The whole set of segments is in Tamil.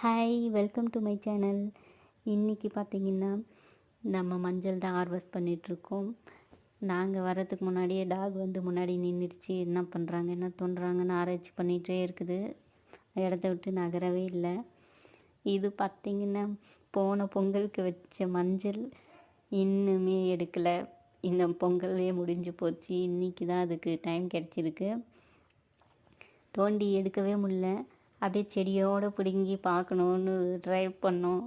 Hi welcome to my channel. இன்றைக்கி பார்த்திங்கன்னா நம்ம மஞ்சள் தான் ஹார்வெஸ்ட் பண்ணிகிட்ருக்கோம். நாங்கள் வர்றதுக்கு முன்னாடியே டாக் வந்து முன்னாடி நின்றுடுச்சு. என்ன பண்ணுறாங்க என்ன தோன்றுறாங்கன்னு ஆராய்ச்சி பண்ணிகிட்டே இருக்குது. இடத்த விட்டு நகரவே இல்லை. இது பார்த்திங்கன்னா போன பொங்கலுக்கு வச்ச மஞ்சள் இன்னுமே எடுக்கலை. இன்னும் பொங்கலே முடிஞ்சு போச்சு. இன்றைக்கி தான் அதுக்கு டைம் கிடச்சிருக்கு. தோண்டி எடுக்கவே முடியல. அப்படியே செடியோடு பிடுங்கி பார்க்கணுன்னு ட்ரை பண்ணோம்.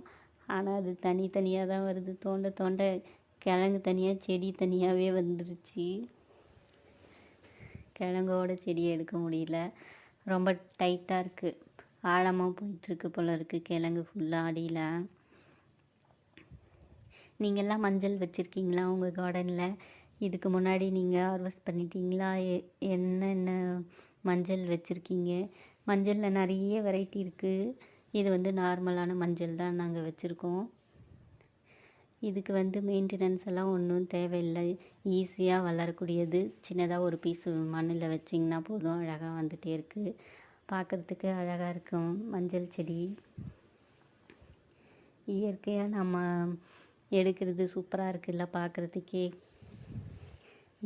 ஆனால் அது தனித்தனியாக தான் வருது. தோண்ட தோண்ட கிழங்கு தனியாக செடி தனியாகவே வந்துடுச்சு. கிழங்கோட செடியை எடுக்க முடியல. ரொம்ப டைட்டாக இருக்குது. ஆழமாக போயிட்டுருக்கு போல இருக்குது கிழங்கு ஃபுல்லாக அடியில். நீங்கள்லாம் மஞ்சள் வச்சுருக்கீங்களா உங்கள் கார்டனில்? இதுக்கு முன்னாடி நீங்கள் ஹார்வெஸ்ட் பண்ணிட்டீங்களா? என்னென்ன மஞ்சள் வச்சுருக்கீங்க? மஞ்சளில் நிறைய வெரைட்டி இருக்குது. இது வந்து நார்மலான மஞ்சள் தான் நாங்கள் வச்சுருக்கோம். இதுக்கு வந்து மெயின்டெனன்ஸ் எல்லாம் ஒன்றும் தேவையில்லை. ஈஸியாக வளரக்கூடியது. சின்னதாக ஒரு பீஸு மண்ணில் வச்சிங்கன்னா போதும், அழகாக வந்துகிட்டே இருக்குது. பார்க்குறதுக்கு அழகாக இருக்கும் மஞ்சள் செடி. இயற்கையாக நம்ம எடுக்கிறது சூப்பராக இருக்குல்ல பார்க்குறதுக்கே.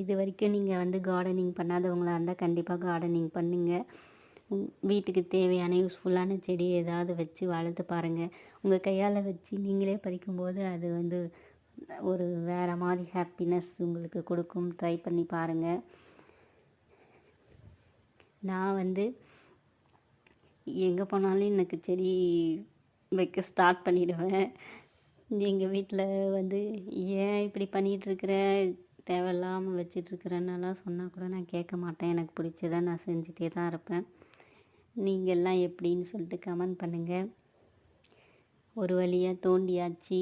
இது வரைக்கும் நீங்கள் வந்து கார்டனிங் பண்ணாதவங்களாக இருந்தால் கண்டிப்பாக கார்டனிங் பண்ணுங்கள். வீட்டுக்கு தேவையான யூஸ்ஃபுல்லான செடி ஏதாவது வச்சு வளர்த்து பாருங்கள். உங்கள் கையால் வச்சு நீங்களே பறிக்கும்போது அது வந்து ஒரு வேறு மாதிரி ஹாப்பினஸ் உங்களுக்கு கொடுக்கும். ட்ரை பண்ணி பாருங்கள். நான் வந்து எங்கே போனாலும் எனக்கு செடி வைக்க ஸ்டார்ட் பண்ணிவிடுவேன். எங்கள் வீட்டில் வந்து ஏன் இப்படி பண்ணிகிட்ருக்குற, தேவையில்லாமல் வச்சிட்ருக்குறேன்னெல்லாம் சொன்னால் கூட நான் கேட்க மாட்டேன். எனக்கு பிடிச்சதை நான் செஞ்சுட்டே தான் இருப்பேன். நீங்கள்லாம் எப்படின்னு சொல்லிட்டு கமெண்ட் பண்ணுங்கள். ஒரு வழியாக தோண்டியாச்சு.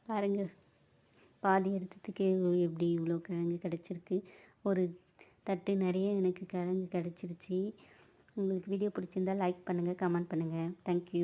பாருங்கள், பாதி எடுத்ததுக்கே எப்படி இவ்வளோ கிழங்கு கிடச்சிருக்கு. ஒரு தட்டு நிறைய எனக்கு கிழங்கு கிடச்சிருச்சு. உங்களுக்கு வீடியோ பிடிச்சிருந்தால் லைக் பண்ணுங்கள், கமெண்ட் பண்ணுங்கள். தேங்க்யூ.